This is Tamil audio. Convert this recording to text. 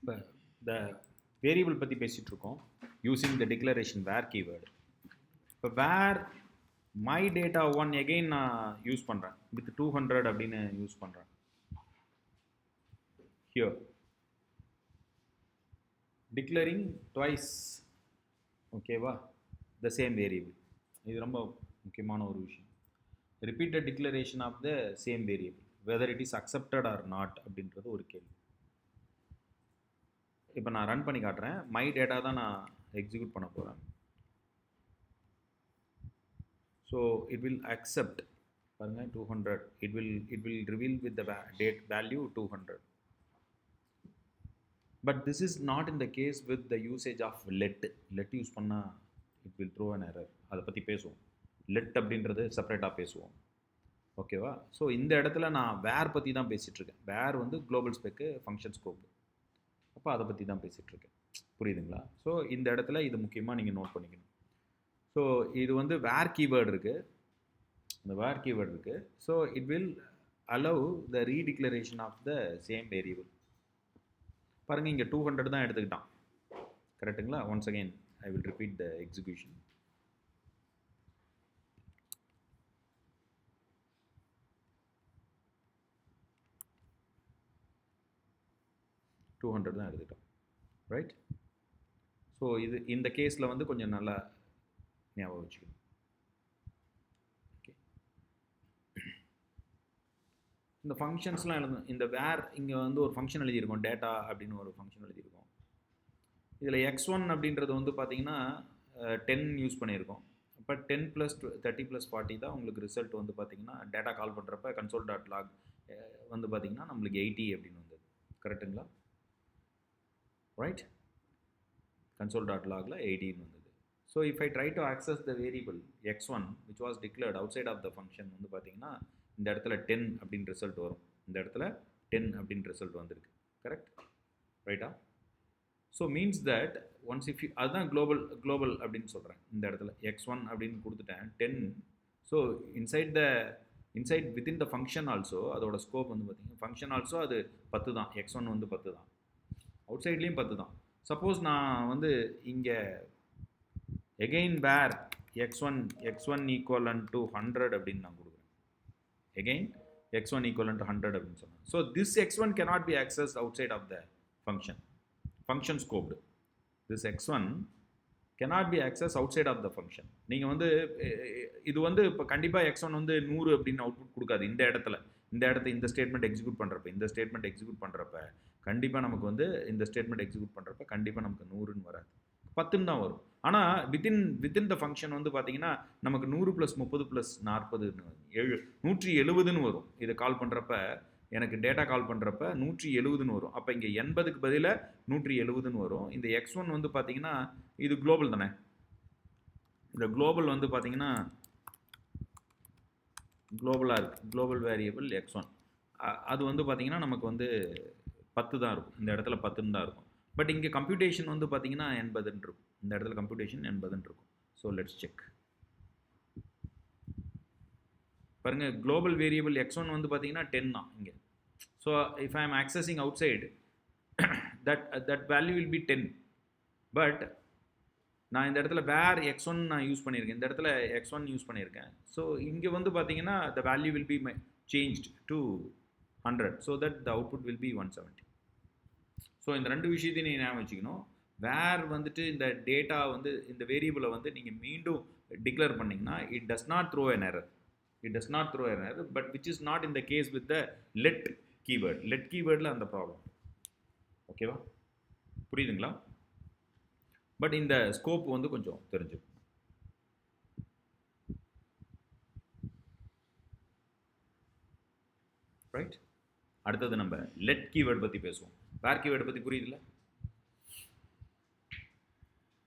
இப்போ இந்த வேரியபிள் பற்றி பேசிகிட்டு இருக்கோம் using the declaration var keyword. இப்போ var my data one again நான் யூஸ் பண்ணுறேன் வித் 200 அப்படின்னு யூஸ் பண்ணுறேன். ஹியர் டிக்ளரிங் ட்வைஸ், ஓகேவா, த சேம் வேரியபிள். இது ரொம்ப முக்கியமான ஒரு விஷயம். Repeated declaration of the same variable whether it is accepted or not அப்படின்றது ஒரு கேள்வி. இப்போ நான் ரன் பண்ணி காட்டுறேன். மை டேட்டா தான் நான் எக்ஸிக்யூட் பண்ண போகிறேன். ஸோ இட் வில் அக்செப்ட் பாருங்கள் 200. It will reveal with the date value 200. But this is not in the case with the usage of let use பண்ணால் it will throw an error. அதை பற்றி பேசுவோம். லெட் அப்படின்றது செப்பரேட்டாக பேசுவோம், ஓகேவா. ஸோ இந்த இடத்துல நான் வேர் பற்றி தான் பேசிகிட்ருக்கேன். வேர் வந்து குளோபல் ஸ்பெக்கு ஃபங்க்ஷன் ஸ்கோப். அப்போ அதை பற்றி தான் பேசிகிட்ருக்கேன், புரியுதுங்களா. ஸோ இந்த இடத்துல இது முக்கியமாக நீங்கள் நோட் பண்ணிக்கணும். ஸோ இது வந்து வேர் கீவேர்டு இருக்குது, இந்த வேர் கீவேர்டு இருக்குது. So it will allow the redeclaration of the same variable. பாருங்கள், இங்கே 200 தான் எடுத்துக்கிட்டான், கரெக்டுங்களா. Once again I will repeat the execution. தான் எடுத்துட்டோம், ரைட். ஸோ இது இந்த கேஸில் வந்து கொஞ்சம் நல்லா ஞாபகம் வச்சுக்கணும். ஓகே, இந்த ஃபங்க்ஷன்ஸ்லாம் எழுதணும். இந்த வேர் இங்கே வந்து ஒரு ஃபங்க்ஷன் எழுதியிருக்கோம், டேட்டா அப்படின்னு ஒரு ஃபங்க்ஷன் எழுதியிருக்கோம். இதில் x1 அப்படின்றது வந்து பார்த்தீங்கன்னா 10 யூஸ் பண்ணியிருக்கோம். இப்போ 10 + 30 + 40 தான் உங்களுக்கு ரிசல்ட் வந்து பார்த்தீங்கன்னா டேட்டா கால் பண்ணுறப்ப console.log வந்து பார்த்தீங்கன்னா நம்மளுக்கு 80 அப்படின்னு வந்தது, கரெக்டுங்களா, ரைட். console.logல 80 வந்தது. So if I try to access the variable x1 which was declared outside of the function வந்து பார்த்தீங்கன்னா இந்த இடத்துல 10 அப்படின்னு ரிசல்ட் வரும். இந்த இடத்துல 10 அப்படின்னு ரிசல்ட் வந்திருக்கு, கரெக்ட், ரைட்டா. So means that once if you, அதுதான் குளோபல் அப்படின்னு சொல்கிறேன். இந்த இடத்துல x1 அப்படின்னு கொடுத்துட்டேன் 10. So inside within the function also அதோட ஸ்கோப் வந்து பார்த்தீங்கன்னா ஃபங்க்ஷன் ஆல்சோ அது 10 தான். x1 வந்து 10 தான், அவுட் சைட்லேயும் 10 தான். சப்போஸ் நான் வந்து இங்கே again where x1 equivalent to 100 அப்படின்னு நான் கொடுக்குறேன். எகெயின் x1 ஈக்குவலன்ட் டு 100 அப்படின்னு சொன்னேன். So this x1 cannot be accessed outside of the function scoped. This x1 cannot be accessed outside of the function. நீங்கள் வந்து இது வந்து இப்போ கண்டிப்பாக x1 வந்து 100 அப்படின்னு அவுட்புட் கொடுக்காது. இந்த ஸ்டேட்மெண்ட் எக்ஸிக்யூட் பண்ணுறப்ப கண்டிப்பாக நமக்கு வந்து இந்த ஸ்டேட்மெண்ட் எக்ஸிக்யூட் பண்ணுறப்ப கண்டிப்பாக நமக்கு 100ன்னு வராது, 10ன்னு தான் வரும். ஆனால் வித்தின் த ஃபங்க்ஷன் வந்து பார்த்தீங்கன்னா நமக்கு 100 + 30 + 40 170ன்னு வரும். இதை கால் பண்ணுறப்ப எனக்கு டேட்டா கால் பண்ணுறப்ப 170ன்னு வரும். அப்போ இங்கே 80க்கு பதிலாக 170ன்னு வரும். இந்த x1 வந்து பார்த்தீங்கன்னா இது குளோபல் தானே. இந்த குளோபல் வந்து பார்த்தீங்கன்னா குளோபலாக இருக்குது. குளோபல் வேரியபிள் x1 அது வந்து பார்த்தீங்கன்னா நமக்கு வந்து 10 தான் இருக்கும். இந்த இடத்துல 10ன்னு தான் இருக்கும். பட் இங்கே கம்ப்யூட்டேஷன் வந்து பார்த்தீங்கன்னா 80ன்னு இருக்கும். இந்த இடத்துல கம்ப்யூட்டேஷன் 80ன்னு இருக்கும். So let's check. பாருங்கள், குளோபல் வேரியபிள் x1 வந்து பார்த்தீங்கன்னா 10 தான் இங்கே. So if I am accessing out side that value will be 10. But நான் இந்த இடத்துல வேர் x1 நான் யூஸ் பண்ணியிருக்கேன். இந்த இடத்துல x1 யூஸ் பண்ணியிருக்கேன். ஸோ இங்கே வந்து பார்த்தீங்கன்னா the value will be changed to 100. So that the output will be 170. So இந்த ரெண்டு விஷயத்தையும் நீங்கள் ஞாபகம் வச்சுக்கணும். வேர் வந்துட்டு இந்த டேட்டா வந்து இந்த வேரியபிளை வந்து நீங்கள் மீண்டும் டிக்ளேர் பண்ணிங்கன்னா it does not throw an error. But which is not in the case with the let கீவேர்டில் அந்த ப்ராப்ளம், ஓகேவா, புரியுதுங்களா. பட் இந்த ஸ்கோப் வந்து கொஞ்சம் தெரிஞ்சுக்கும், ரைட். அடுத்தது நம்ம லெட் கீவேர்டு பற்றி பேசுவோம். வேர் கீவேர்டு பற்றி புரியுதுல்ல.